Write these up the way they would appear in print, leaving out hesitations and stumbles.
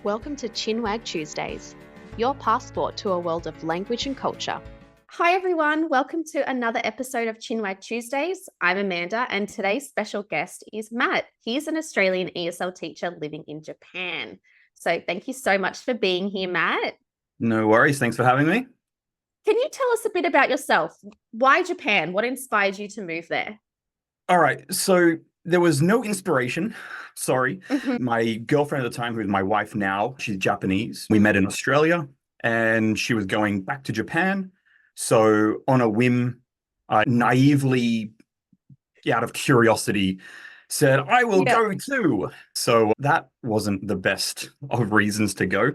Welcome to Chinwag Tuesdays, your passport to a world of language and culture. Hi everyone, welcome to another episode of Chinwag Tuesdays. I'm Amanda and today's special guest is Matt. He's an Australian ESL teacher living in Japan. So thank you so much for being here, Matt. No worries. Thanks for having me. Can you tell us a bit about yourself? Why Japan? What inspired you to move there? All right. So there was no inspiration. Sorry. Mhm. My girlfriend at the time, who's my wife now, she's Japanese. We met in Australia and she was going back to Japan. So on a whim, I naively, out of curiosity, said, I will go too. So that wasn't the best of reasons to go.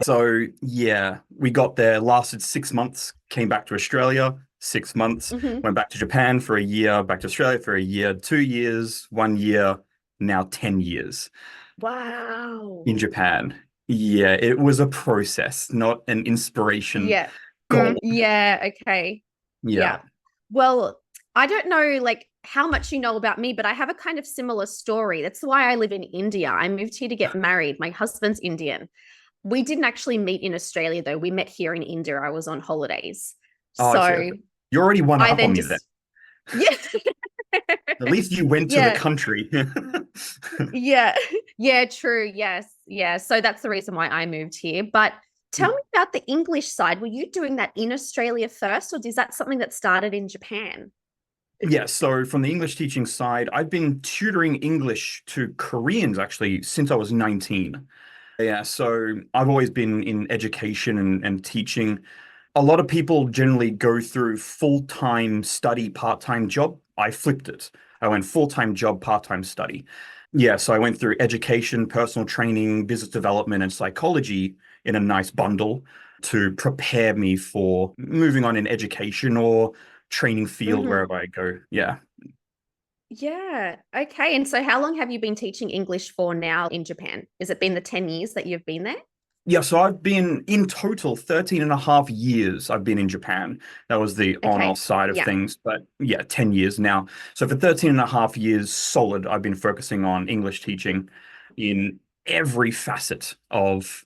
So yeah, we got there, lasted 6 months, came back to Australia, 6 months, went back to Japan for a year, back to Australia for a year, 2 years, 1 year, now 10 years. Wow. In Japan. Yeah, it was a process, not an inspiration. Yeah. Goal. Yeah. Okay. Yeah. Well, I don't know how much you know about me, but I have a kind of similar story. That's why I live in India. I moved here to get married. My husband's Indian. We didn't actually meet in Australia, though. We met here in India. I was on holidays. Oh, so you already won up on me then. Yeah. At least you went to the country. Yeah, true. Yes. Yeah. So that's the reason why I moved here. But tell me about the English side. Were you doing that in Australia first, or is that something that started in Japan? Yeah, so from the English teaching side, I've been tutoring English to Koreans actually since I was 19. Yeah, so I've always been in education and teaching. A lot of people generally go through full-time study, part-time job. I flipped it. I went full-time job, part-time study. Yeah, so I went through education, personal training, business development, and psychology in a nice bundle to prepare me for moving on in education or training field wherever I go. Yeah. Yeah. Okay. And so how long have you been teaching English for now in Japan? Has it been the 10 years that you've been there? Yeah, so I've been in total 13 and a half years I've been in Japan. That was the on-off side of things, but yeah, 10 years now. So for 13 and a half years solid, I've been focusing on English teaching in every facet of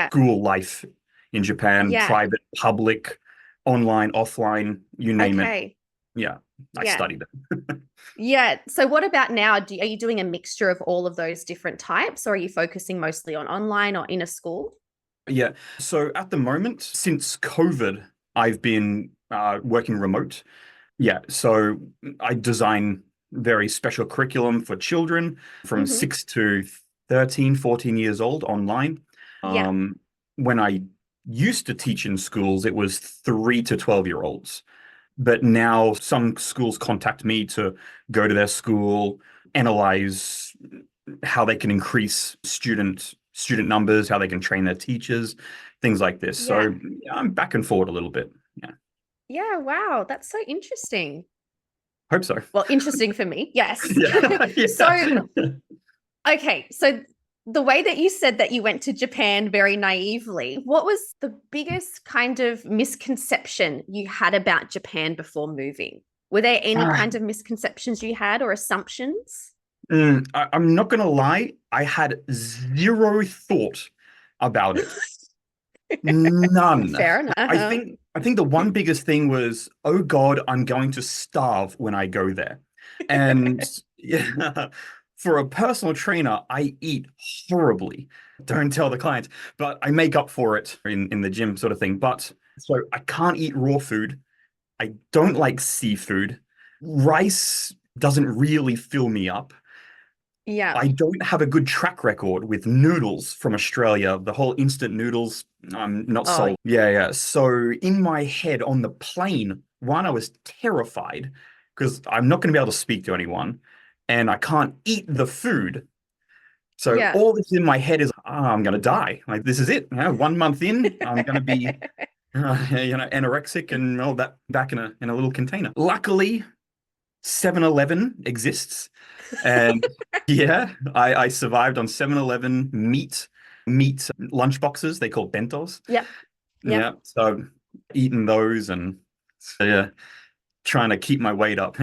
school life in Japan, private, public, online, offline, you name it. Yeah, I studied it. Yeah. So what about now? Are you doing a mixture of all of those different types, or are you focusing mostly on online or in a school? Yeah. So at the moment, since COVID, I've been working remote. Yeah. So I design very special curriculum for children from 6 to 13, 14 years old online. When I used to teach in schools, it was 3 to 12-year-olds. But now some schools contact me to go to their school, analyze how they can increase student numbers, how they can train their teachers, things like this. So I'm back and forward a little bit. Yeah. Yeah. Wow. That's so interesting. Hope so. Well, interesting for me. Yes. Yeah. So, okay. So the way that you said that you went to Japan very naively, what was the biggest kind of misconception you had about Japan before moving? Were there any kind of misconceptions you had or assumptions? I'm not going to lie. I had zero thought about it. None. Fair enough. I think the one biggest thing was, oh God, I'm going to starve when I go there. And yeah, for a personal trainer, I eat horribly. Don't tell the clients, but I make up for it in the gym sort of thing. But so I can't eat raw food. I don't like seafood. Rice doesn't really fill me up. Yeah. I don't have a good track record with noodles from Australia. The whole instant noodles, I'm not sold. Yeah. So in my head on the plane, one, I was terrified because I'm not going to be able to speak to anyone and I can't eat the food. So all that's in my head is, I'm going to die. Like, this is it. 1 month in, I'm going to be, anorexic and all that back in a little container. Luckily, 7-Eleven exists. And yeah, I survived on 7-Eleven meat lunch boxes. They call bentos. Yeah. So eating those and trying to keep my weight up.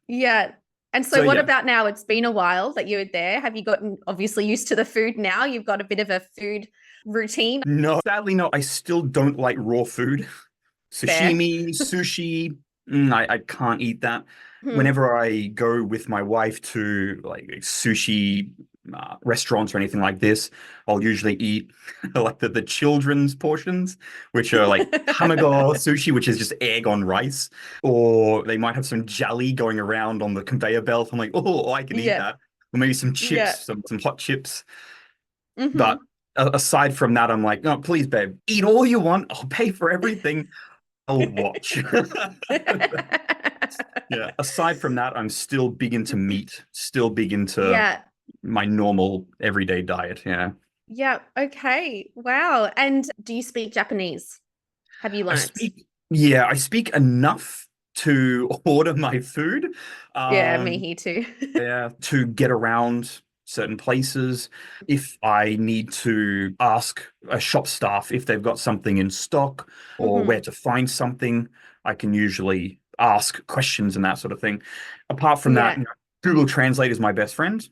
Yeah. And so, what about now? It's been a while that you were there. Have you gotten obviously used to the food now? You've got a bit of a food routine? No, sadly, no. I still don't like raw food. Fair. Sashimi, sushi, I can't eat that. Hmm. Whenever I go with my wife to like sushi restaurants or anything like this, I'll usually eat like the children's portions, which are like hamago sushi, which is just egg on rice, or they might have some jelly going around on the conveyor belt. I'm like, oh, I can eat that. Or maybe some chips, some hot chips. But aside from that, I'm like, oh, please, babe, eat all you want. I'll pay for everything. I'll watch. Yeah. Aside from that, I'm still big into meat, still big into my normal everyday diet. Yeah. Yeah. Okay. Wow. And do you speak Japanese? Have you learned? I speak enough to order my food. Me here too. Yeah, to get around certain places. If I need to ask a shop staff if they've got something in stock or where to find something, I can usually ask questions and that sort of thing. Apart from that, Google Translate is my best friend.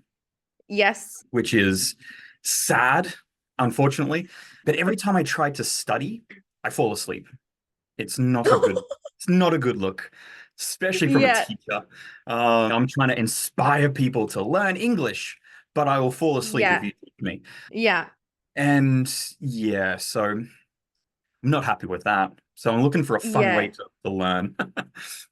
Yes. Which is sad, unfortunately. But every time I try to study, I fall asleep. It's not a good look, especially from a teacher. I'm trying to inspire people to learn English, but I will fall asleep if you teach me. Yeah. And so I'm not happy with that. So I'm looking for a fun way to learn.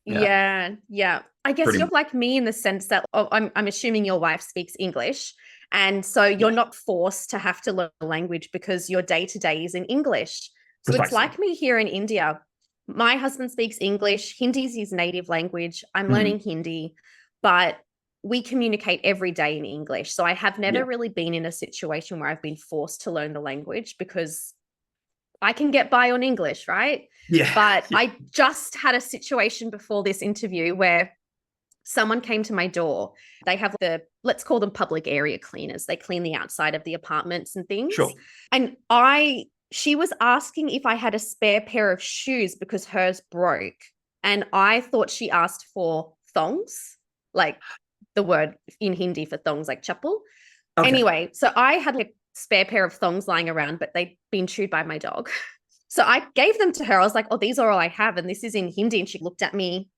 Yeah. I guess you're like me in the sense that I'm assuming your wife speaks English. And so you're not forced to have to learn a language because your day-to-day is in English. So Precisely. It's like me here in India. My husband speaks English. Hindi is his native language. I'm learning Hindi, but we communicate every day in English. So I have never really been in a situation where I've been forced to learn the language because I can get by on English, right? Yeah. But I just had a situation before this interview where someone came to my door. They have let's call them public area cleaners. They clean the outside of the apartments and things. Sure. And she was asking if I had a spare pair of shoes because hers broke. And I thought she asked for thongs, like the word in Hindi for thongs, like chappal. Okay. Anyway, so I had a spare pair of thongs lying around, but they'd been chewed by my dog. So I gave them to her. I was like, oh, these are all I have. And this is in Hindi. And she looked at me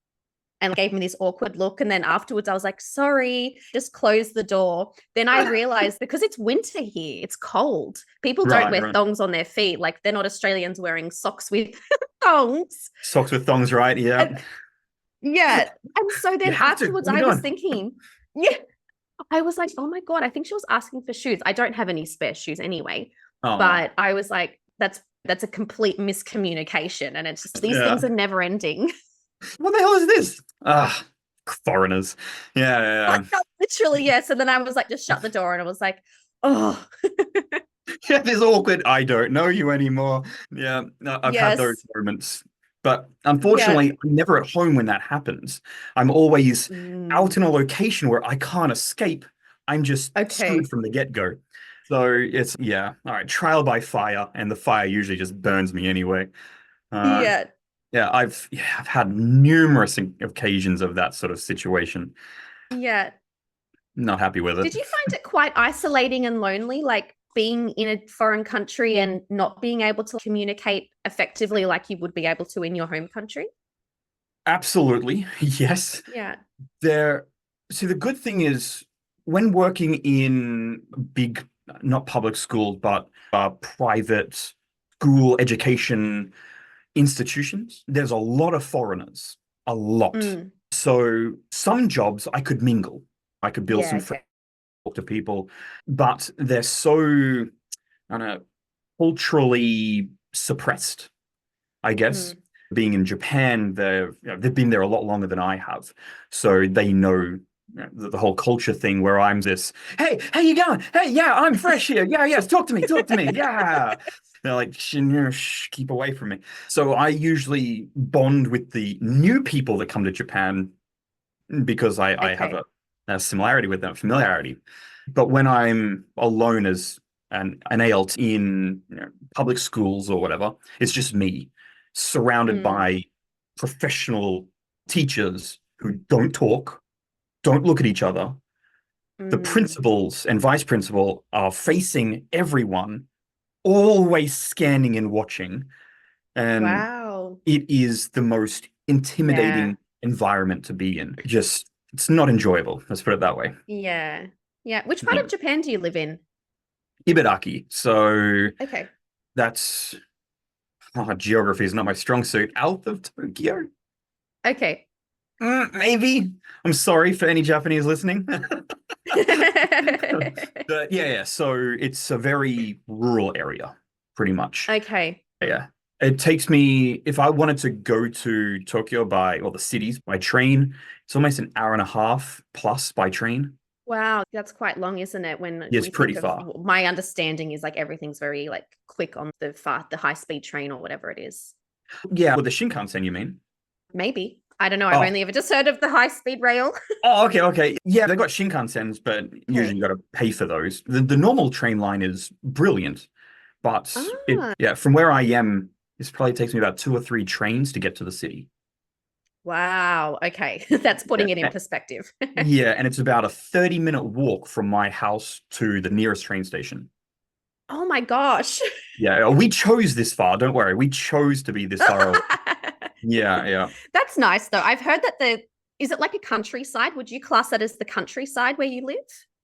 and gave me this awkward look. And then afterwards I was like, sorry, just close the door. Then I realized because it's winter here, it's cold. People don't wear thongs on their feet. Like they're not Australians wearing socks with thongs. Socks with thongs, right? Yeah. And so then afterwards I was thinking, I was like, oh my God, I think she was asking for shoes. I don't have any spare shoes anyway. But I was like, that's a complete miscommunication. And it's just, these things are never ending. What the hell is this? Foreigners. Yeah. Literally, yes. And then I was like, just shut the door. And I was like, oh. Yeah, this awkward, I don't know you anymore. Yeah, I've had those moments. But unfortunately, I'm never at home when that happens. I'm always out in a location where I can't escape. I'm just screwed from the get-go. So it's, all right, trial by fire. And the fire usually just burns me anyway. Yeah, I've had numerous occasions of that sort of situation. Yeah. Not happy with it. Did you find it quite isolating and lonely, like being in a foreign country and not being able to communicate effectively like you would be able to in your home country? Absolutely. Yes. Yeah. See, the good thing is when working in big, not public schools, but private school education institutions, there's a lot of foreigners, a lot. So some jobs I could mingle, I could build some friends, talk to people, but they're so culturally suppressed, I guess. Being in Japan, they've been there a lot longer than I have, so they know the whole culture thing where I'm this, hey, how you going? Hey, yeah, I'm fresh here. Yeah, talk to me. Yeah. They're like, keep away from me. So I usually bond with the new people that come to Japan because I have a similarity with them, familiarity. But when I'm alone as an ALT in public schools or whatever, it's just me surrounded by professional teachers who don't talk don't look at each other. The Mm. principals and vice principal are facing everyone, always scanning and watching. And Wow. it is the most Yeah. intimidating environment to be in. Just, it's not enjoyable. Let's put it that way. Yeah. Yeah. Which part Yeah. of Japan do you live in? Ibaraki. So Okay. that's, geography is not my strong suit. South of Tokyo? Okay. Maybe. I'm sorry for any Japanese listening. But yeah. So it's a very rural area, pretty much. Okay. Yeah. It takes me, if I wanted to go to Tokyo or the cities by train, it's almost an hour and a half plus by train. Wow, that's quite long, isn't it? When Yeah, it's we pretty think of far. my understanding is like everything's very like quick on the high speed train or whatever it is. Yeah, with the Shinkansen, you mean? Maybe. I don't know. I've Oh, only ever just heard of the high speed rail. okay, okay. Yeah, they've got Shinkansens, but usually Okay. you got to pay for those. The normal train line is brilliant, but Ah, yeah, from where I am, this probably takes me about 2 or 3 trains to get to the city. wow. Okay. That's putting it in Yeah. perspective. Yeah, and it's about a 30-minute walk from my house to the nearest train station. Oh my gosh. Yeah, we chose this far. Don't worry, we chose to be this far away. Yeah, yeah. That's nice though. I've heard that is it like a countryside? Would you class that as the countryside where you live?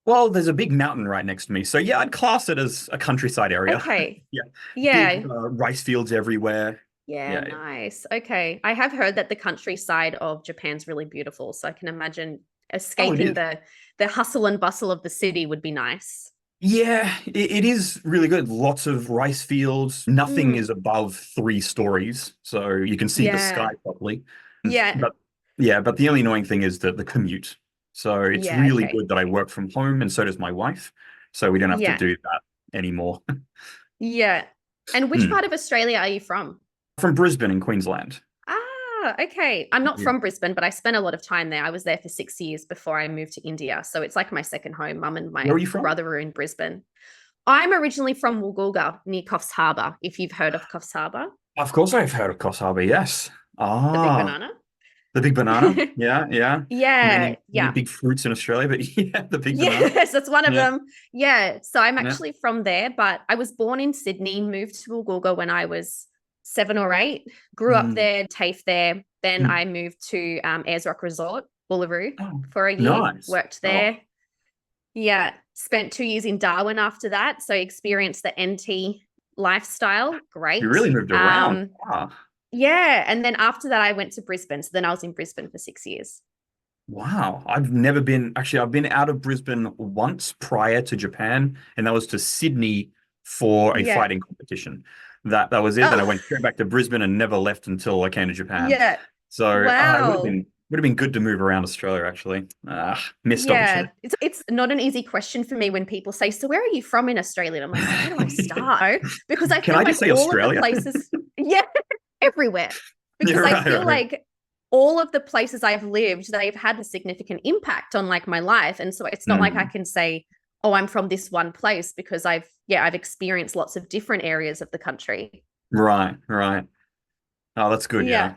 Well, there's a big mountain right next to me, so yeah, I'd class it as a countryside area. Okay. Yeah, Yeah. big rice fields everywhere. Yeah, Yeah, nice. Okay. I have heard that the countryside of Japan's really beautiful, so I can imagine oh, it escaping is. the hustle and bustle of the city would be nice. Yeah, it is really good. Lots of rice fields. Nothing Mm, is above 3 stories, so you can see the sky yeah. properly. Yeah. But yeah, but the only annoying thing is the commute. So it's Yeah, really okay. good that I work from home, and so does my wife. So we don't have to Yeah. do that anymore. Yeah. And which Hmm. part of Australia are you from? From Brisbane in Queensland. Ah, okay. I'm not Yeah. from Brisbane, but I spent a lot of time there. I was there for 6 years before I moved to India. So it's like my second home. Mum and Where my are you from? brother are in Brisbane. I'm originally from Woolgoolga near Coffs Harbour, if you've heard of Coffs Harbour, Of course, I've heard of Coffs Harbour. Yes. the big Ah, banana. the big banana. Yeah, yeah. Yeah, Many yeah. big fruits in Australia, but yeah, the big banana. Yes, that's one of Yeah, them. Yeah. So I'm yeah. actually from there, but I was born in Sydney, moved to Woolgoolga when I was 7 or 8, grew up Mm, there, TAFE there. Then mm. I moved to Ayers Rock Resort, Uluru, Oh, for a year, nice. worked Oh, there. Yeah. Spent 2 years in Darwin after that. So experienced the NT lifestyle. you Great. really moved around. Wow. Yeah. And then after that, I went to Brisbane. So then I was in Brisbane for 6 years. Wow. I've never been, actually, I've been out of Brisbane once prior to Japan, and that was to Sydney for a Yeah. fighting competition. That was it. Then I Oh, went straight back to Brisbane and never left until I came to Japan. yeah. So it Wow. would have been good to move around Australia, actually. Missed Yeah. opportunity. It's not an easy question for me when people say, "So where are you from in Australia?" And I'm like, "Where do I start?" Because I Can feel I like just say all of the Australia? places, yeah, everywhere. Because You're I right, feel right. like all of the places I've lived, they've had a significant impact on like my life. And so it's not like I Mm, can say, "Oh, I'm from this one place," because I've experienced lots of different areas of the country. right, right. Oh, that's good. Yeah.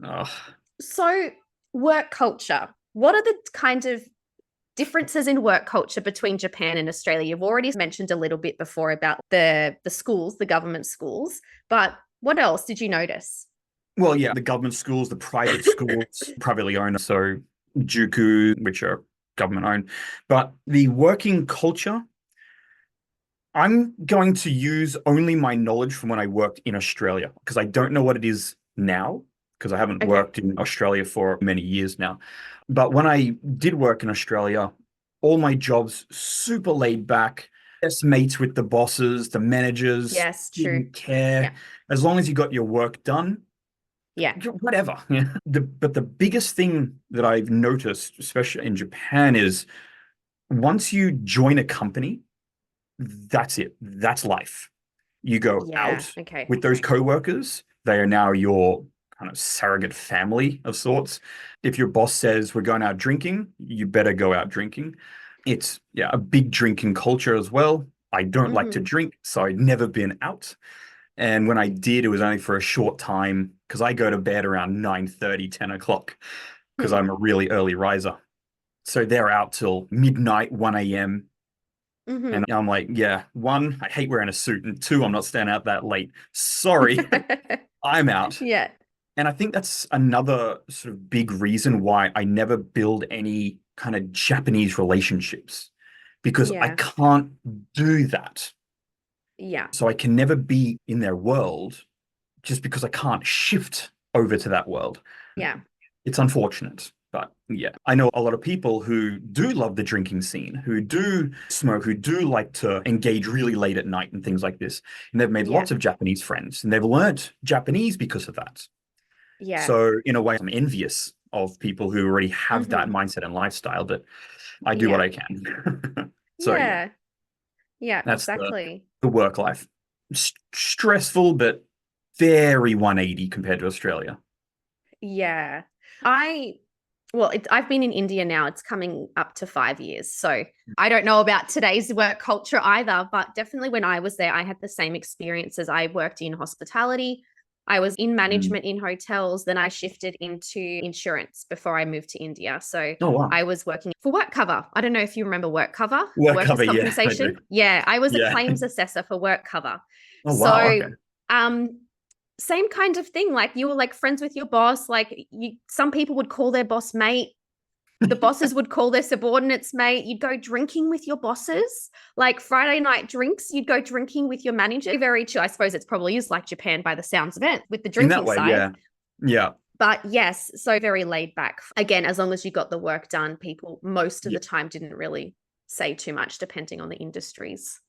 Yeah. Oh, So, work culture. What are the kind of differences in work culture between Japan and Australia? You've already mentioned a little bit before about the schools, the government schools, but what else did you notice? well, yeah, the government schools, the private schools, privately owned, so Juku, which are government owned. But the working culture, I'm going to use only my knowledge from when I worked in Australia because I don't know what it is now because I haven't Okay. worked in Australia for many years now. But when I did work in Australia, all my jobs super laid back, best mates with the bosses, the managers, Yes, true. didn't care. Yeah. As long as you got your work done, Yeah. whatever. Yeah. But the biggest thing that I've noticed, especially in Japan, is once you join a company, that's it. That's life. You go Yeah. out Okay. with those coworkers. They are now your kind of surrogate family of sorts. If your boss says we're going out drinking, you better go out drinking. It's yeah, a big drinking culture as well. I don't like to Mhm. drink, so I'd never been out. And when I did, it was only for a short time because I go to bed around 9:30, 10 o'clock because Hmm. I'm a really early riser. So they're out till midnight, 1 a.m. Mhm. And I'm like, yeah, one, I hate wearing a suit. And two, I'm not staying out that late. Sorry, I'm out. Yeah. And I think that's another sort of big reason why I never build any kind of Japanese relationships because I Yeah. can't do that. Yeah. So I can never be in their world just because I can't shift over to that world. Yeah. It's unfortunate. But yeah, I know a lot of people who do love the drinking scene, who do smoke, who do like to engage really late at night and things like this. And they've made Yeah. lots of Japanese friends and they've learned Japanese because of that. Yeah. So in a way, I'm envious of people who already have that Mhm. mindset and lifestyle, but I do what Yeah. I can. So yeah, Yeah. Yeah, that's exactly. the work life. Stressful, but very 180 compared to Australia. Yeah. I well, I've been in India now. It's coming up to 5 years. So I don't know about today's work culture either, but definitely when I was there, I had the same experiences. I worked in hospitality. I was in Mm. management in hotels. Then I shifted into insurance before I moved to India. So Oh wow. I was working for work cover. I don't know if you remember work cover, Work workers' cover, yeah, I compensation. do. Yeah, I was a Yeah. claims assessor for work cover. Oh wow, So okay. um same kind of thing. Like you were like friends with your boss. Like some people would call their boss mate. The bosses would call their subordinates mate. You'd go drinking with your bosses. Like Friday night drinks, you'd go drinking with your manager. Very chill. I suppose it's probably is like Japan by the sounds of it with the In that drinking way, side. yeah. Yeah. But yes, so very laid back. Again, as long as you got the work done, people most of Yeah. the time didn't really say too much depending on the industries.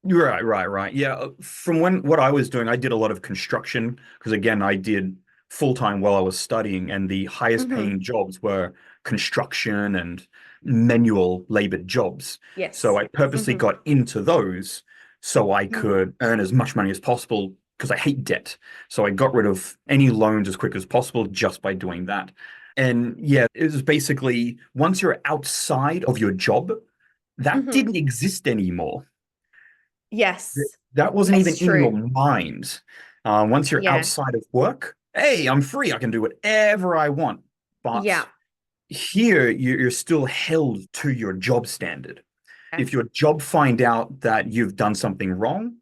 Right. Yeah. From what I was doing, I did a lot of construction because again, I did full time while I was studying, and the highest Mhm. paying jobs were construction and manual labor jobs. So Yes. I purposely Mhm. got into those so I Mhm. could earn as much money as possible because I hate debt. So I got rid of any loans as quick as possible just by doing that. And yeah, it was basically once you're outside of your job, that Mhm. didn't exist anymore. Yes. That wasn't Yes, even in your true. mind. Once you're Yeah. outside of work, hey, I'm free. I can do whatever I want. Yeah. But here, you're still held to your job standard. Yeah. If your job find out that you've done something wrong,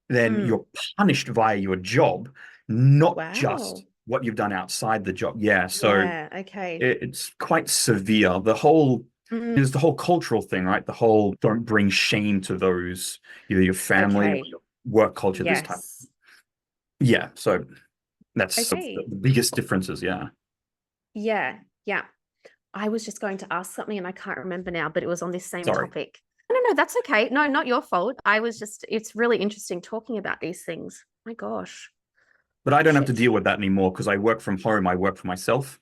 then Mm. you're punished via your job, not Wow. just what you've done outside the job. Yeah, so Yeah. Okay. it's quite severe. Mm. There's the whole cultural thing, right? The whole don't bring shame to those, either your family or Okay. your work culture, this type. Yes. Yeah, so that's Okay. the biggest differences. Yeah. Yeah. Yeah. I was just going to ask something and I can't remember now, but it was on this same Sorry. topic. No, that's okay. No, not your fault. It's really interesting talking about these things. My gosh. But I don't have to Shit. deal with that anymore because I work from home. I work for myself.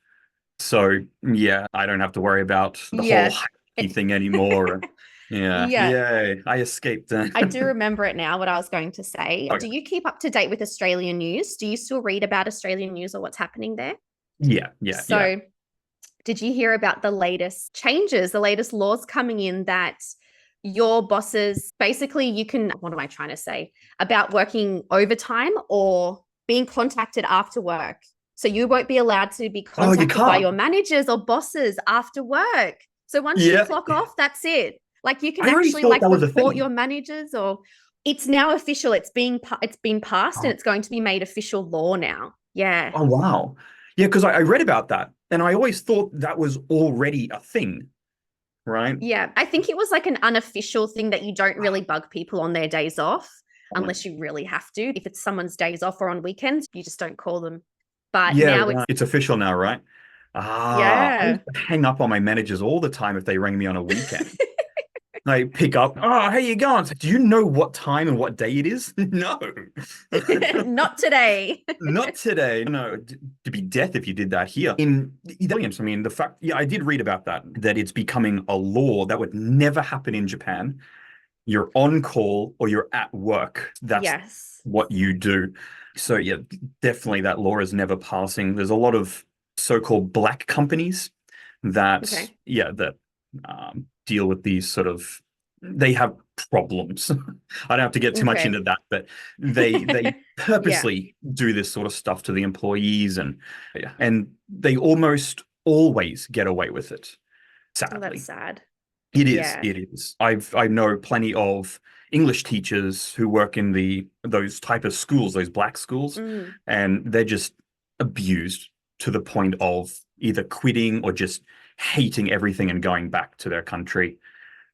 So yeah, I don't have to worry about the whole Yeah. hierarchy thing anymore. Yeah. Yeah. Yay. I escaped. I do remember it now, what I was going to say. Okay. Do you keep up to date with Australian news? Do you still read about Australian news or what's happening there? Yeah. So, did you hear about the latest changes, the latest laws coming in that your bosses basically you can, what am I trying to say? About working overtime or being contacted after work. So you won't be allowed to be Oh, you contacted by can't. your managers or bosses after work. So once you Yeah. clock off, that's it. Like you can I already actually thought like that was a report your thing. managers or it's now official. It's been passed and Oh, it's going to be made official law now. Yeah. oh wow. Yeah, because I read about that and I always thought that was already a thing, right? Yeah, I think it was like an unofficial thing that you don't really bug people on their days off unless you really have to. If it's someone's days off or on weekends, you just don't call them. But Yeah, now it's it's official now, right? I yeah. used to hang up on my managers all the time if they rang me on a weekend. I pick up, oh, how you going? It's like, do you know what time and what day it is? No. Not today. Not today. No, to be death if you did that here. In the Italians, I mean, the fact, yeah, I did read about that it's becoming a law that would never happen in Japan. You're on call or you're at work. That's Yes. what you do. So yeah, definitely that law is never passing. There's a lot of so-called black companies that, Okay. yeah, that deal with these sort of, they have problems. I don't have to get too much Okay. into that, but they Yeah. purposely do this sort of stuff to the employees and yeah, and they almost always get away with it. Oh, that's sadly. sad. It is. Yeah. It is. I know plenty of English teachers who work in those type of schools, those black schools, Mm. and they're just abused to the point of either quitting or just hating everything and going back to their country.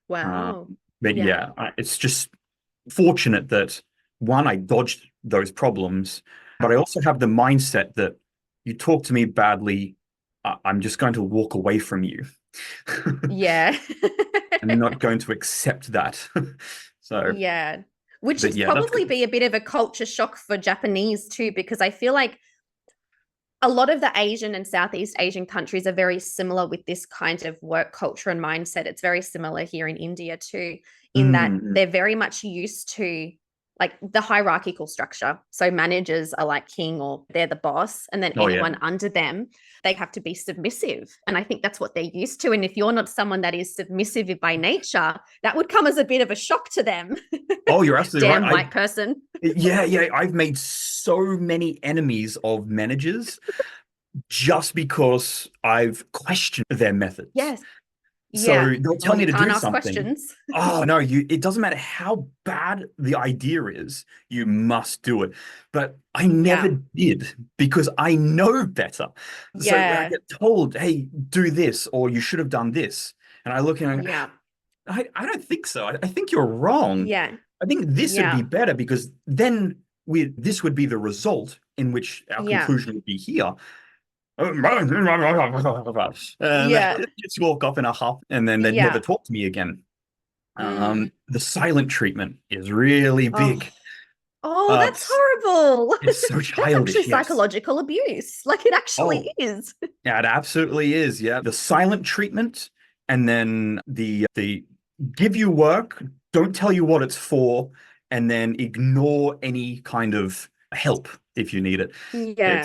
Wow. But Yeah. it's just fortunate that one, I dodged those problems, but I also have the mindset that you talk to me badly, I'm just going to walk away from you. Yeah. I'm not going to accept that. So, Yeah. Which but would yeah, that's probably good. be a bit of a culture shock for Japanese too, because I feel like a lot of the Asian and Southeast Asian countries are very similar with this kind of work culture and mindset. It's very similar here in India too, in that Mm, they're very much used to like the hierarchical structure. So managers are like king or they're the boss, and then oh yeah. anyone under them, they have to be submissive. And I think that's what they're used to. And if you're not someone that is submissive by nature, that would come as a bit of a shock to them. Oh, you're absolutely Damn right. white person. Yeah. I've made so many enemies of managers just because I've questioned their methods. Yes. So Yeah. they'll Well, tell me you to can't do ask something. questions. Oh no, it doesn't matter how bad the idea is, you must do it. But I never Yeah. did because I know better. So when I Yeah. get told, hey, do this, or you should have done this, and I look and Yeah. I don't think so. I think you're wrong. Yeah. I think this would Yeah. be better because then this would be the result in which our Yeah. conclusion would be here. And Yeah. just walk off in a huff, and then they'd never Yeah. talk to me again. Mm. The silent treatment is really big. Oh, that's horrible. It's so That's childish. actually Yes. psychological abuse. Like it actually Oh, is. yeah, it absolutely is. Yeah, the silent treatment, and then the give you work, don't tell you what it's for, and then ignore any kind of help if you need it. Yeah.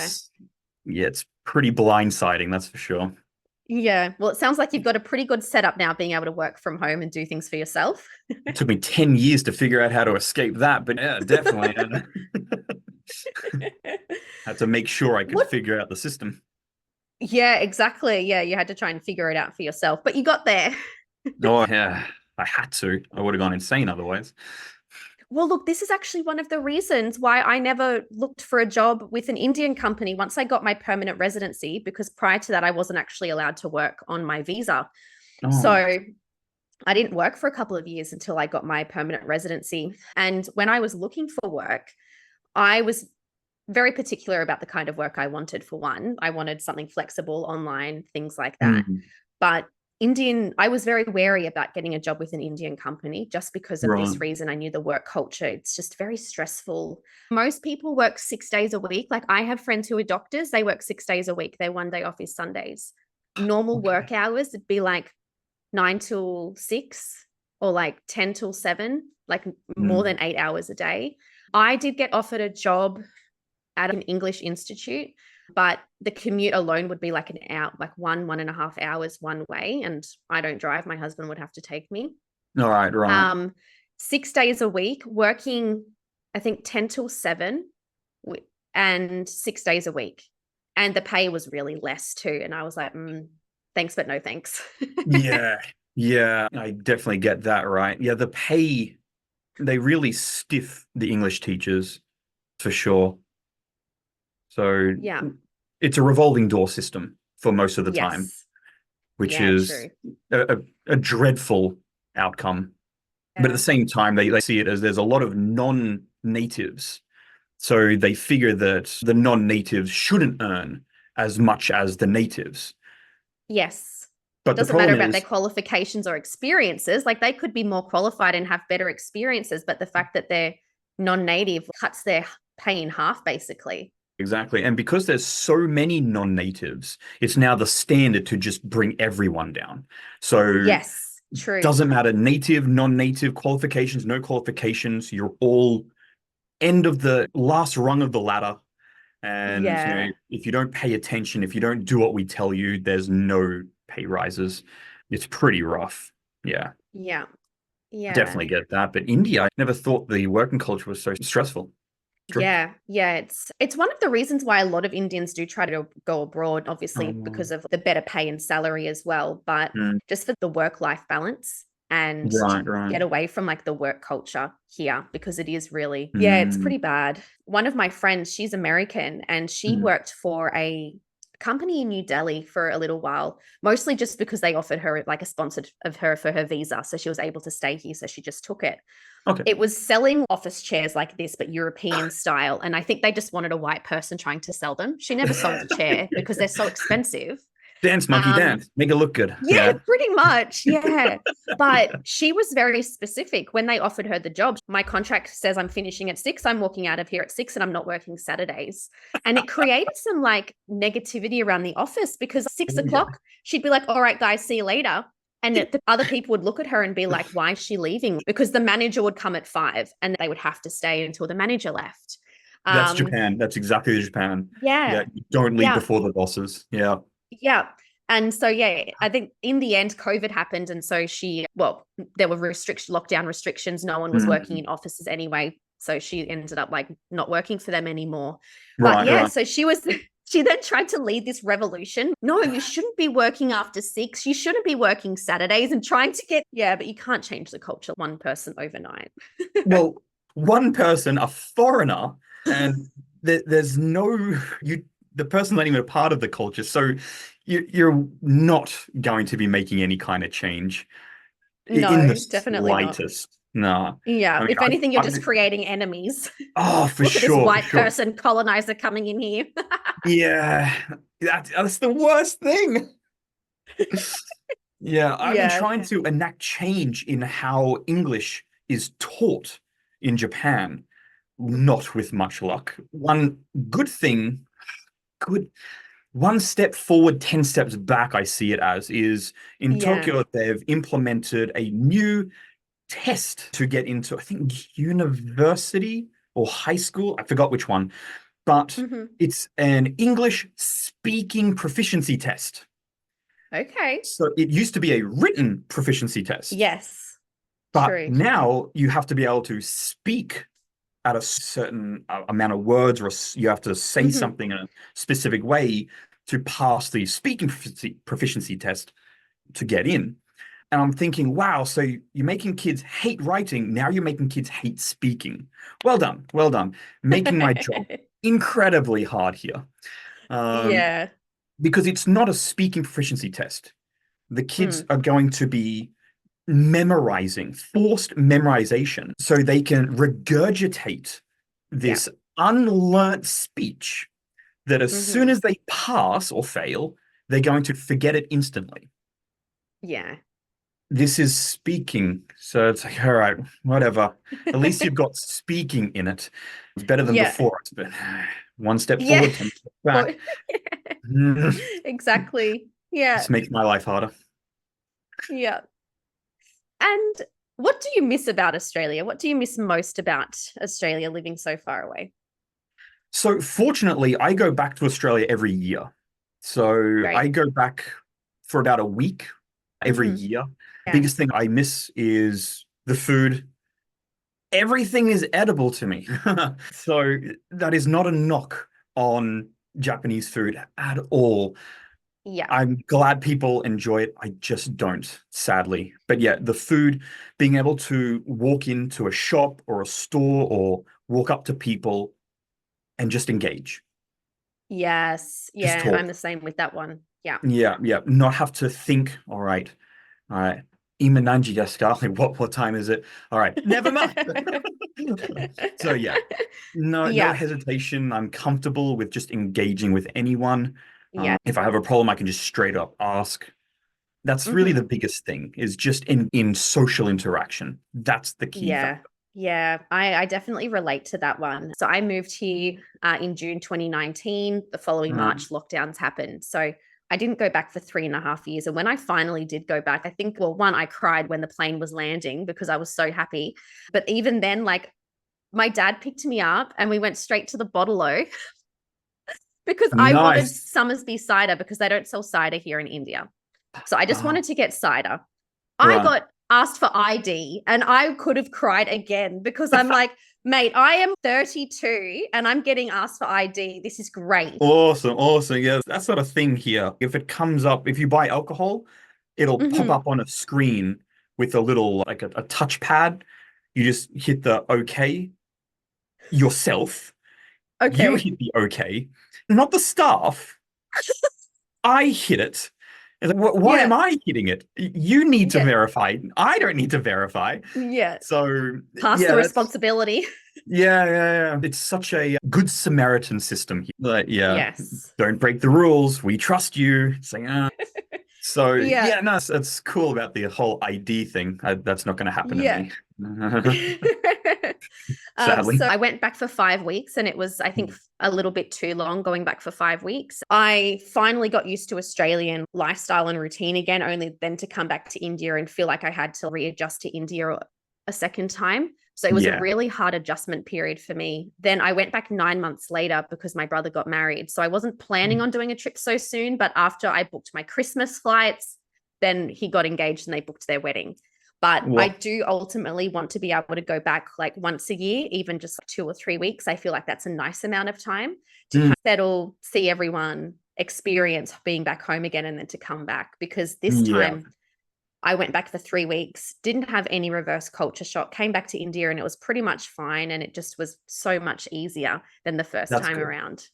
It's pretty blindsiding, that's for sure. Yeah. Well, it sounds like you've got a pretty good setup now being able to work from home and do things for yourself. It took me 10 years to figure out how to escape that, but yeah, definitely. Had to make sure I could What? figure out the system. Yeah, exactly. Yeah, you had to try and figure it out for yourself, but you got there. Oh, yeah, I had to. I would have gone insane otherwise. Well, look, this is actually one of the reasons why I never looked for a job with an Indian company once I got my permanent residency, because prior to that, I wasn't actually allowed to work on my visa. Oh, So I didn't work for a couple of years until I got my permanent residency. And when I was looking for work, I was very particular about the kind of work I wanted. For one, I wanted something flexible, online, things like that. But I was very wary about getting a job with an Indian company just because of this right. reason. I knew the work culture. It's just very stressful. Most people work 6 days a week. Like I have friends who are doctors, they work 6 days a week. Their one day off is Sundays. Normal Okay. work hours would be like 9 till 6 or like 10 till 7, like more than 8 hours a day. I did get offered a job at an English institute, but the commute alone would be like an hour, like 1.5 hours one way. And I don't drive. My husband would have to take me. All right. 6 days a week, working, I think 10 till 7 and 6 days a week. And the pay was really less too. And I was like, thanks, but no thanks. Yeah, I definitely get that, right? Yeah, the pay, they really stiff the English teachers for sure. So Yeah. it's a revolving door system for most of the time, Yes. which Yeah, is true. a dreadful outcome. But at the same time, they see it as there's a lot of non-natives. So they figure that the non-natives shouldn't earn as much as the natives. Yes. But It doesn't matter about their qualifications or experiences. Like they could be more qualified and have better experiences, but the fact that they're non-native cuts their pay in half, basically. Exactly. And because there's so many non-natives, it's now the standard to just bring everyone down. So yes, true. Doesn't matter, native, non-native, qualifications, no qualifications, you're all end of the last rung of the ladder. And if you don't pay attention, if you don't do what we tell you, there's no pay rises. It's pretty rough. Yeah. Yeah. Definitely get that. But India, I never thought the working culture was so stressful. True. Yeah. It's one of the reasons why a lot of Indians do try to go abroad, obviously Oh, because of the better pay and salary as well, but mm, just for the work-life balance and to right, right. get away from like the work culture here, because it is really, yeah, it's Mm, pretty bad. One of my friends, she's American, and she mm. worked for a company in New Delhi for a little while, mostly just because they offered her like a sponsored of her for her visa, so she was able to stay here, so she just took it. Okay. It was selling office chairs like this, but European style. And I think they just wanted a white person trying to sell them. She never sold a chair because they're so expensive. Dance, monkey, Um, dance. Make it look good. yeah, Yeah. pretty much. Yeah. But she was very specific when they offered her the job. My contract says I'm finishing at 6. I'm walking out of here at 6 and I'm not working Saturdays. And it created some like negativity around the office because 6 Oh, yeah. o'clock, she'd be like, all right, guys, see you later. And the other people would look at her and be like, why is she leaving? Because the manager would come at 5 and they would have to stay until the manager left. That's Japan. That's exactly Japan. Yeah. Yeah. You don't leave Yeah. before the bosses. Yeah. Yeah. And so, yeah, I think in the end, COVID happened. And so there were lockdown restrictions. No one was Mm. working in offices anyway. So she ended up like not working for them anymore. Right, But yeah, right. so she then tried to lead this revolution. No, you shouldn't be working after 6. You shouldn't be working Saturdays and trying to but you can't change the culture one person overnight. Well, one person, a foreigner, and there's no the person not even a part of the culture. So you're not going to be making any kind of change in No, the definitely not. slightest. No. Yeah. I mean, If anything, you're I just creating enemies. oh, for Look at this sure, for white sure. person colonizer coming in here. Yeah, that's the worst thing. Yeah, I've been Yeah. trying to enact change in how English is taught in Japan, not with much luck. One good thing, good one step forward, 10 steps back, I see it as, is in Yeah. Tokyo, they've implemented a new test to get into, I think, university or high school. I forgot which one, but Mhm. it's an English speaking proficiency test. Okay. So it used to be a written proficiency test. Yes. But True. now you have to be able to speak at a certain amount of words, or you have to say Mhm. something in a specific way to pass the speaking proficiency test to get in. And I'm thinking, wow, so you're making kids hate writing. Now you're making kids hate speaking. Well done. Well done. Making my job incredibly hard here. Yeah. Because it's not a speaking proficiency test. The kids Mm. are going to be memorizing, forced memorization, so they can regurgitate this unlearnt speech that as soon Mhm. as they pass or fail, they're going to forget it instantly. Yeah. This is speaking. So it's like, all right, whatever. At least you've got speaking in it. It's better than Yeah. before. It's been one step Yeah. forward, 10 steps back. Exactly. Yeah. This makes my life harder. Yeah. And what do you miss about Australia? What do you miss most about Australia living so far away? So fortunately, I go back to Australia every year. So Great. I go back for about a week every Mhm. year. Yeah. Biggest thing I miss is the food. Everything is edible to me. So that is not a knock on Japanese food at all. Yeah. I'm glad people enjoy it. I just don't, sadly. But yeah, the food, being able to walk into a shop or a store or walk up to people and just engage. Yes. Just Yeah. talk. I'm the same with that one. Yeah. Yeah. Not have to think, all right. Ima nanji desu ka? Like, what time is it? All right. Never mind. So yeah. No Yeah. hesitation. I'm comfortable with just engaging with anyone. Yeah. If I have a problem, I can just straight up ask. That's really Mhm. the biggest thing, is just in social interaction. That's the key Yeah. factor. Yeah, I definitely relate to that one. So I moved here in June 2019. The following Mm. March, lockdowns happened. So I didn't go back for 3.5 years. And when I finally did go back, I think, well, one, I cried when the plane was landing because I was so happy. But even then, like, my dad picked me up and we went straight to the Bottle-O because I wanted Nice. Summersby cider because they don't sell cider here in India. So I just Ah, wanted to get cider. I right. got asked for ID and I could have cried again because I'm like, Mate, I am 32 and I'm getting asked for ID. This is great. Awesome, awesome. Yeah, that's not a thing here. If it comes up, if you buy alcohol, it'll pop Mhm. up on a screen with a little, like a touchpad. You just hit the OK yourself. You Okay. hit the OK, not the staff. I hit it. It's like, why am Yeah. I hitting it? You need to Yeah. verify. I don't need to verify. Yeah. So Pass yeah, the that's responsibility. yeah. It's such a good Samaritan system here. Like, yeah, Yes. don't break the rules. We trust you. It's like, so Yeah. yeah, no, it's cool about the whole ID thing. That's not going to happen to Yeah. me, So sadly. I went back for 5 weeks and it was, I think, a little bit too long going back for 5 weeks. I finally got used to Australian lifestyle and routine again, only then to come back to India and feel like I had to readjust to India a second time. So it was a Yeah. really hard adjustment period for me. Then I went back 9 months later because my brother got married. So I wasn't planning on doing a trip so soon, but after I booked my Christmas flights, then he got engaged and they booked their wedding. But I What? do ultimately want to be able to go back like once a year, even just 2 or 3 weeks. I feel like that's a nice amount of time to settle, see everyone, experience being back home again, and then to come back. Because this Yeah, time I went back for 3 weeks, didn't have any reverse culture shock, came back to India and it was pretty much fine. And it just was so much easier than the first that's time good. around.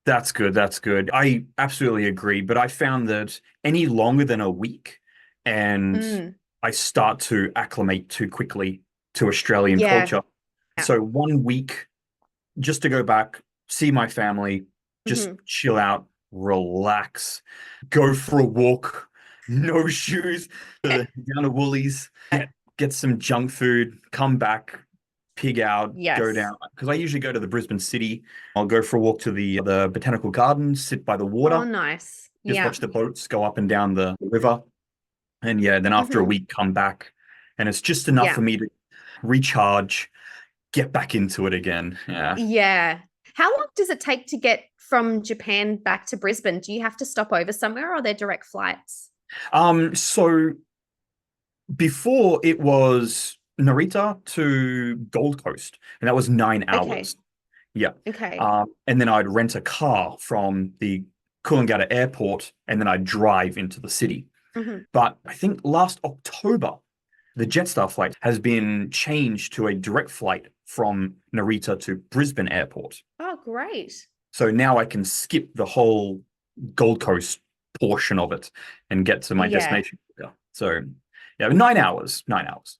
That's good. That's good. I absolutely agree. But I found that any longer than a week, and Mm, I start to acclimate too quickly to Australian yeah. culture. So 1 week just to go back, see my family, just Mhm. chill out, relax, go for a walk, no shoes, down to Woolies, get some junk food, come back, pig out, go Yes. down. Because I usually go to the Brisbane city. I'll go for a walk to the botanical gardens, sit by the Oh, water, nice. just Yeah. watch the boats go up and down the river. And yeah, then after a Mhm. week, come back. And it's just enough Yeah. for me to recharge, get back into it again. Yeah. Yeah. How long does it take to get from Japan back to Brisbane? Do you have to stop over somewhere or are there direct flights? So before it was Narita to Gold Coast, and that was 9 hours. Okay. Yeah. Okay. And then I'd rent a car from the Coolangatta airport, and then I'd drive into the city. Mhm. But I think last October, the Jetstar flight has been changed to a direct flight from Narita to Brisbane Airport. Oh, great. So now I can skip the whole Gold Coast portion of it and get to my Yeah. destination. Yeah. So yeah, 9 hours, 9 hours.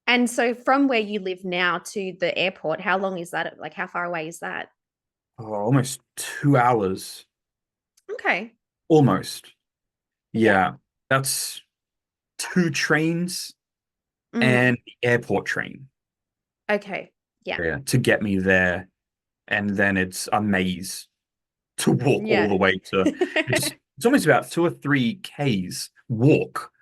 And so from where you live now to the airport, how long is that? Like, how far away is that? Oh, almost 2 hours. Okay. Almost. Yeah. Yeah. That's two trains Mm. and the airport train, Okay. Yeah. yeah, to get me there. And then it's a maze to walk all the Yeah. way to it's almost about 2 or 3 Ks walk.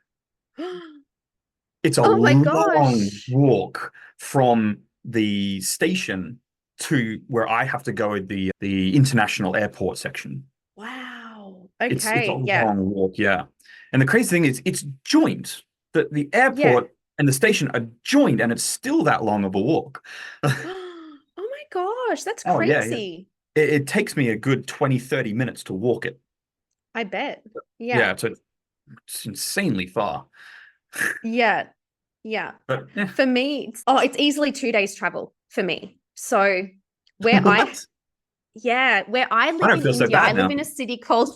It's a Oh my long gosh. walk from the station to where I have to go at the international airport section. Wow. It's a Okay. Yeah. long walk, yeah. And the crazy thing is it's joined. The Yeah. airport and the station are joined, and it's still that long of a walk. Oh my gosh. That's Oh yeah. crazy. It takes me a good 20, 30 minutes to walk it. I bet. Yeah, Yeah. it's insanely far. Yeah. Yeah. But yeah. For me, it's easily 2 days travel for me. So where I What? where I I live don't in feel so India, I bad live now. in a city called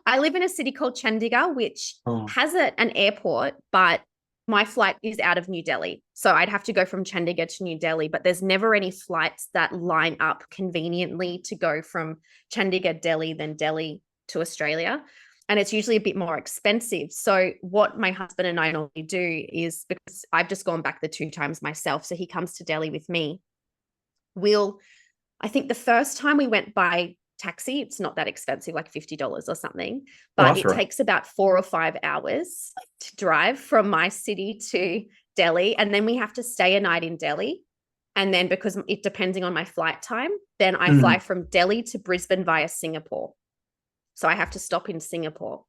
I live in a city called Chandigarh, which Oh, has an airport, but my flight is out of New Delhi. So I'd have to go from Chandigarh to New Delhi, but there's never any flights that line up conveniently to go from Chandigarh, Delhi, then Delhi to Australia. And it's usually a bit more expensive. So what my husband and I normally do is, because I've just gone back the 2 times myself, so he comes to Delhi with me. We'll I think the first time we went by taxi, it's not that expensive, like $50 or something, oh, but that's it right. takes about 4 or 5 hours to drive from my city to Delhi. And then we have to stay a night in Delhi. And then because it depending on my flight time, then I fly Mm, from Delhi to Brisbane via Singapore. So I have to stop in Singapore.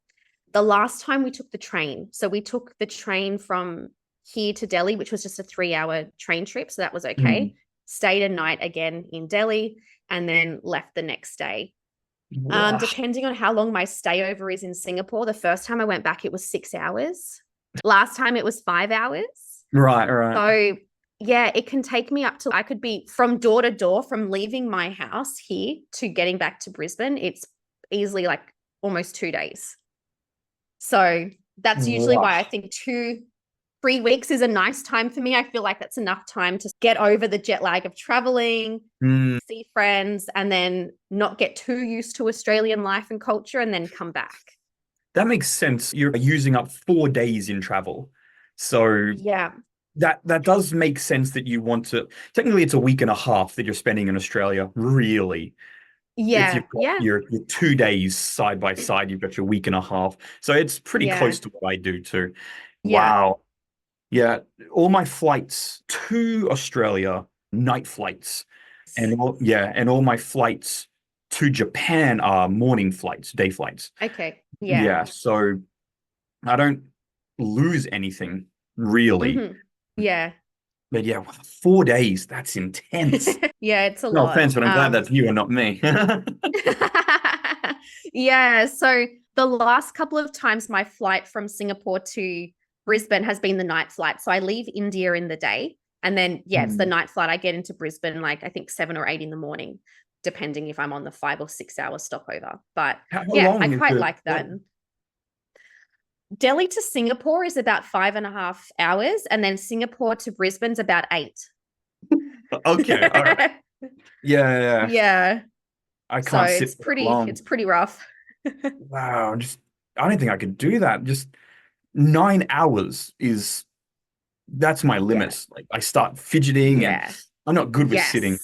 The last time we took the train, so we took the train from here to Delhi, which was just a 3-hour train trip. So that was mm. okay. stayed a night again in Delhi, and then left the next day. Wow. Depending on how long my stay over is in Singapore, the first time I went back, it was 6 hours. Last time it was 5 hours. Right. So yeah, it can take me up to, I could be from door to door, from leaving my house here to getting back to Brisbane. It's easily like almost 2 days. So that's usually why I think 3 weeks is a nice time for me. I feel like that's enough time to get over the jet lag of traveling, see friends, and then not get too used to Australian life and culture, and then come back. That makes sense. You're using up 4 days in travel. So yeah, that does make sense that you want to, technically it's a week and a half that you're spending in Australia, really. Yeah. If you've got your 2 days side by side, you've got your week and a half. So it's pretty close to what I do too. Wow. Yeah. All my flights to Australia, night flights. And all my flights to Japan are morning flights, day flights. Okay. Yeah. Yeah. So I don't lose anything really. Yeah. But yeah, 4 days, that's intense. Yeah, it's a lot. No offense, but I'm glad that's you and not me. Yeah. So the last couple of times my flight from Singapore to Brisbane has been the night flight. So I leave India in the day, and then it's the night flight. I get into Brisbane like I think 7 or 8 in the morning, depending if I'm on the 5 or 6 hour stopover. But How I long quite is like that. Delhi to Singapore is about 5.5 hours, and then Singapore to Brisbane's about 8. Okay. All right. Yeah. Yeah. I can't sit it's pretty long. it's pretty rough. Wow. I don't think I could do that. Just 9 hours that's my limit. Like I start fidgeting and I'm not good with sitting.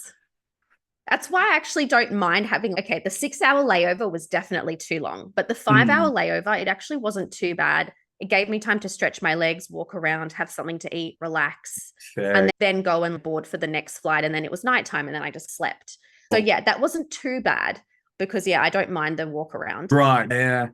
That's why I actually don't mind having, the 6 hour layover was definitely too long, but the 5 hour layover, it actually wasn't too bad. It gave me time to stretch my legs, walk around, have something to eat, relax, and then go and board for the next flight. And then it was nighttime and then I just slept. So that wasn't too bad because I don't mind the walk around. Right. Yeah.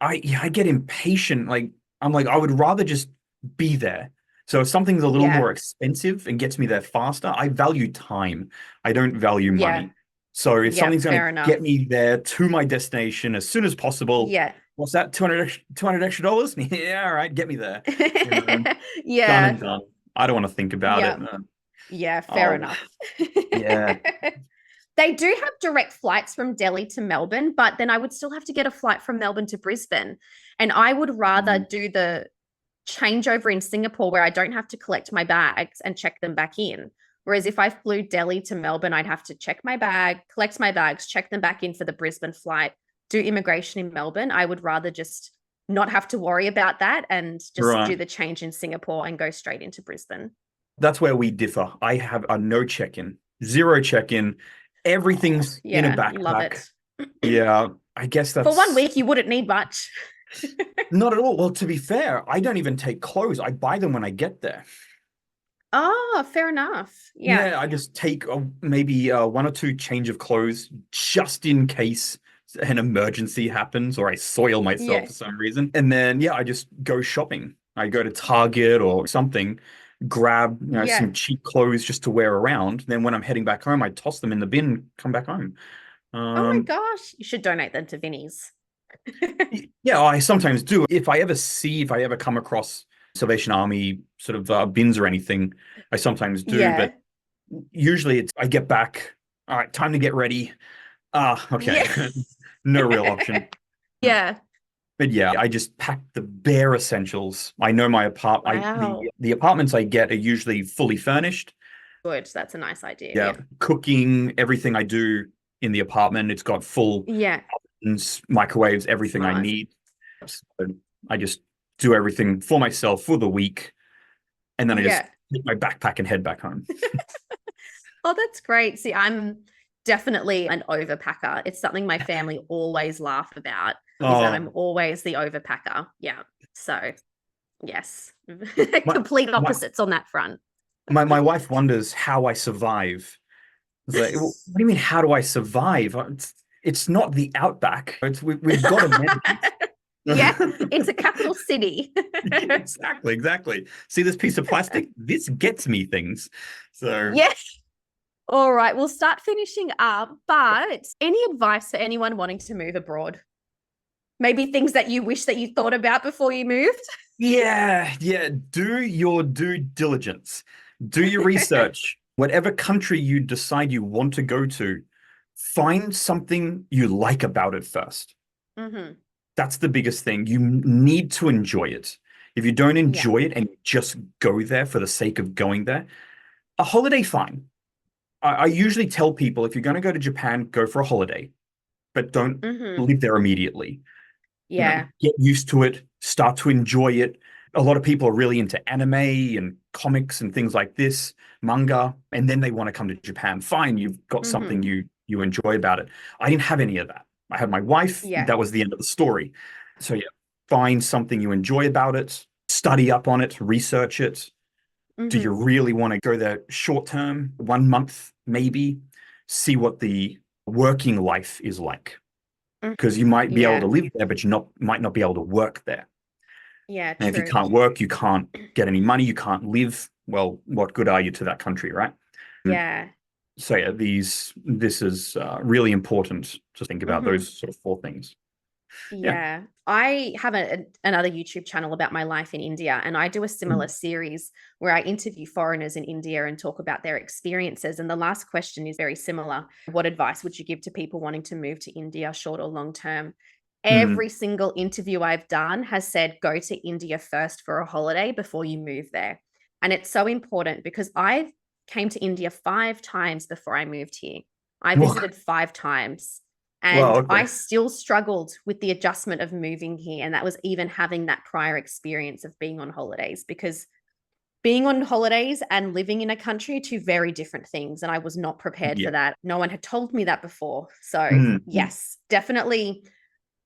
I get impatient. Like I'm like, I would rather just be there. So if something's a little more expensive and gets me there faster, I value time. I don't value money. So if something's going to get me there to my destination as soon as possible, what's that? 200 extra dollars? Yeah, all right, get me there. Done and done. I don't want to think about it. Yeah, fair enough. Yeah. They do have direct flights from Delhi to Melbourne, but then I would still have to get a flight from Melbourne to Brisbane. And I would rather do the changeover in Singapore where I don't have to collect my bags and check them back in. Whereas if I flew Delhi to Melbourne, I'd have to check my bag, collect my bags, check them back in for the Brisbane flight, do immigration in Melbourne. I would rather just not have to worry about that and just do the change in Singapore and go straight into Brisbane. That's where we differ. I have a no check-in, 0 check-in. Everything's in a backpack. Love it. Yeah, I guess that's... For 1 week, you wouldn't need much. Not at all. Well, to be fair, I don't even take clothes. I buy them when I get there. Oh, fair enough. Yeah, I just take maybe 1 or 2 change of clothes just in case an emergency happens or I soil myself for some reason. And then, I just go shopping. I go to Target or something, grab some cheap clothes just to wear around. Then when I'm heading back home, I toss them in the bin, come back home. Oh my gosh. You should donate them to Vinnie's. I sometimes do. If I ever come across Salvation Army sort of bins or anything, I sometimes do. But usually I get back. All right, time to get ready. Okay. No real option. Yeah. But I just pack the bare essentials. I know my apartment. The apartments I get are usually fully furnished. Good. That's a nice idea. Yeah. Cooking, everything I do in the apartment, it's got full ovens, microwaves, everything I need. So I just do everything for myself for the week. And then I just take my backpack and head back home. Oh, that's great. See, I'm definitely an overpacker. It's something my family always laugh about. Is that I'm always the overpacker. Yeah. So, yes, complete opposites on that front. My wife wonders how I survive. It's like, what do you mean? How do I survive? It's not the outback. We've got to manage. It's a capital city. Exactly. See this piece of plastic? This gets me things. So yes. All right, we'll start finishing up. But any advice for anyone wanting to move abroad? Maybe things that you wish that you thought about before you moved? Yeah, yeah. Do your due diligence. Do your research. Whatever country you decide you want to go to, find something you like about it first. Mm-hmm. That's the biggest thing. You need to enjoy it. If you don't Yeah. enjoy it and just go there for the sake of going there, a holiday, fine. I usually tell people if you're going to go to Japan, go for a holiday, but don't Mm-hmm. live there immediately. Yeah. Get used to it, start to enjoy it. A lot of people are really into anime and comics and things like this, manga, and then they want to come to Japan. Fine, you've got something Mm-hmm. you enjoy about it. I didn't have any of that. I had my wife, Yeah. that was the end of the story. So yeah, find something you enjoy about it, study up on it, research it. Do you Mm-hmm. really want to go there short term, 1 month, maybe? See what the working life is like. Because you might be able to Yeah. live there, but might not be able to work there. Yeah, And if you true. can't work, you can't get any money, you can't live. Well, what good are you to that country, right? Yeah. So yeah, this is really important to think about Mm-hmm. those sort of four things. Yeah. Yeah. I have another YouTube channel about my life in India, and I do a similar series where I interview foreigners in India and talk about their experiences. And the last question is very similar. What advice would you give to people wanting to move to India, short or long term? Mm. Every single interview I've done has said go to India first for a holiday before you move there. And it's so important because I came to India 5 times before I moved here. I Well, visited 5 times. well, And I okay. still struggled with the adjustment of moving here. And that was even having that prior experience of being on holidays, because being on holidays and living in a country are two very different things. And I was not prepared Yeah. for that. No one had told me that before. So, Mm. yes, definitely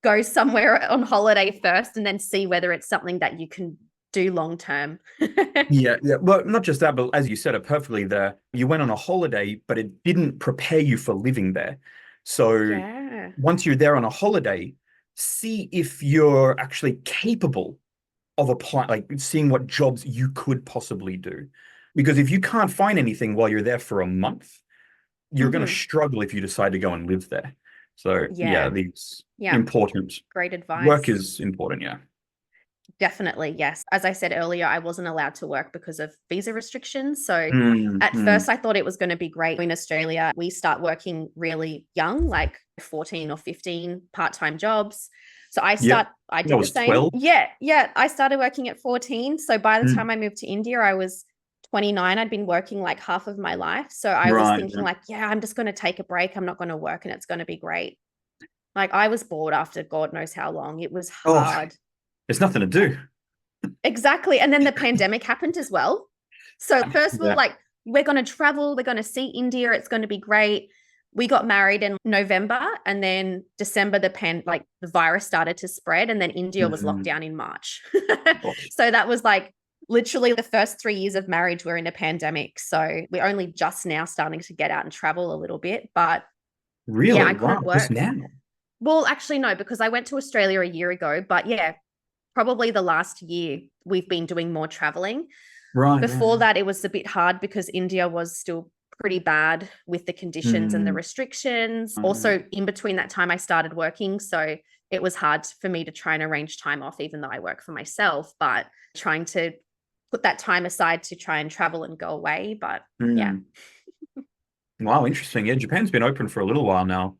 go somewhere on holiday first and then see whether it's something that you can do long term. Yeah, yeah. Well, not just that, but as you said it perfectly there, you went on a holiday, but it didn't prepare you for living there. So Yeah. once you're there on a holiday, see if you're actually capable of applying, like seeing what jobs you could possibly do. Because if you can't find anything while you're there for a month, you're going to Mm-hmm. struggle if you decide to go and live there. So yeah, Yeah. these Yeah. important Great work advice. is important. Yeah. Definitely, yes. As I said earlier, I wasn't allowed to work because of visa restrictions. So Mm, at mm. first, I thought it was going to be great. In Australia, we start working really young, like 14 or 15 part-time jobs. So Yep. I That did the was same. 12. Yeah, yeah. I started working at 14. So by the Mm. time I moved to India, I was 29. I'd been working like half of my life. So I was Right. thinking Right. like, yeah, I'm just going to take a break. I'm not going to work and it's going to be great. Like I was bored after God knows how long. It was Oh, hard. there's nothing to do. Exactly. And then the pandemic happened as well. So first we were Yeah. like, we're going to travel, we're going to see India, it's going to be great. We got married in November, and then December the virus started to spread, and then India was locked Mm. down in March. Gosh. So that was like literally the first 3 years of marriage were in a pandemic. So we're only just now starting to get out and travel a little bit, but yeah, I Really? couldn't Wow. Just work. now. Well, actually no, because I went to Australia a year ago, but yeah, probably the last year we've been doing more traveling. Right. Before Right. that, it was a bit hard because India was still pretty bad with the conditions and the Mm. restrictions. Mm. Also, in between that time, I started working. So it was hard for me to try and arrange time off, even though I work for myself, but trying to put that time aside to try and travel and go away. But yeah, Mm. Wow. Interesting. Yeah. Japan's been open for a little while now.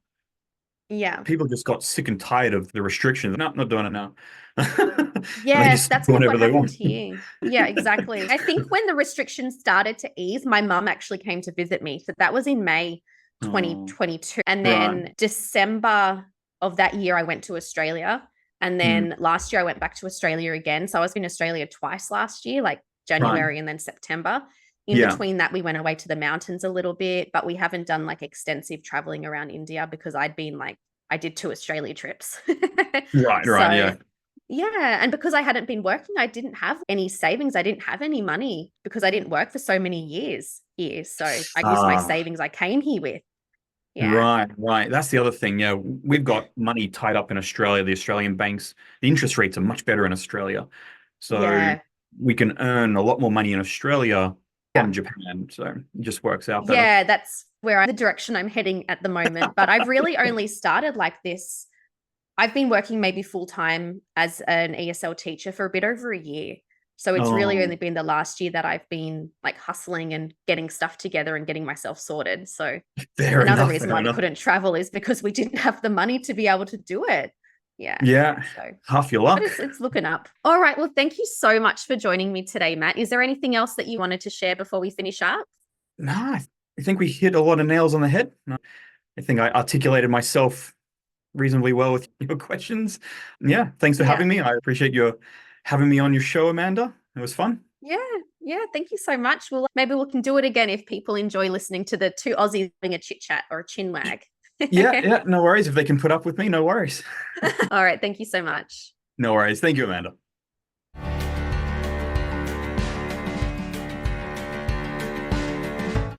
yeah. People just got sick and tired of the restrictions. No, not doing it now. And they Yes, just do that's kind of whatever what they happened want. here. Yeah, exactly. I think when the restrictions started to ease, my mum actually came to visit me. So that was in May Oh, 2022. And right. then December of that year, I went to Australia. And Mm. then last year, I went back to Australia again. So I was in Australia twice last year, like Right. January and then September. In Yeah. between that, we went away to the mountains a little bit, but we haven't done like extensive traveling around India because I did 2 Australia trips. Right. Right. So Yeah. yeah, and because I hadn't been working, I didn't have any savings. I didn't have any money because I didn't work for so many years here. So I used my Ah. savings I came here with. Yeah. Right, right. That's the other thing. Yeah, we've got money tied up in Australia, the Australian banks. The interest rates are much better in Australia. So Yeah. we can earn a lot more money in Australia and Japan. So it just works out better. Yeah, that's where the direction I'm heading at the moment. But I've really only started like this. I've been working maybe full time as an ESL teacher for a bit over a year. So it's really Oh. only been the last year that I've been like hustling and getting stuff together and getting myself sorted. So Fair another enough, reason fair why we enough. couldn't travel is because we didn't have the money to be able to do it. Yeah. Yeah, So, half your but luck. it's looking up. All right. Well, thank you so much for joining me today, Matt. Is there anything else that you wanted to share before we finish up? No, I think we hit a lot of nails on the head. I think I articulated myself reasonably well with your questions. Yeah, thanks for Yeah. having me. I appreciate your having me on your show, Amanda. It was fun. Yeah, thank you so much. Well, maybe we can do it again if people enjoy listening to the two Aussies having a chit chat or a chin wag. Yeah, no worries. If they can put up with me, no worries. All right, thank you so much. No worries. Thank you, Amanda.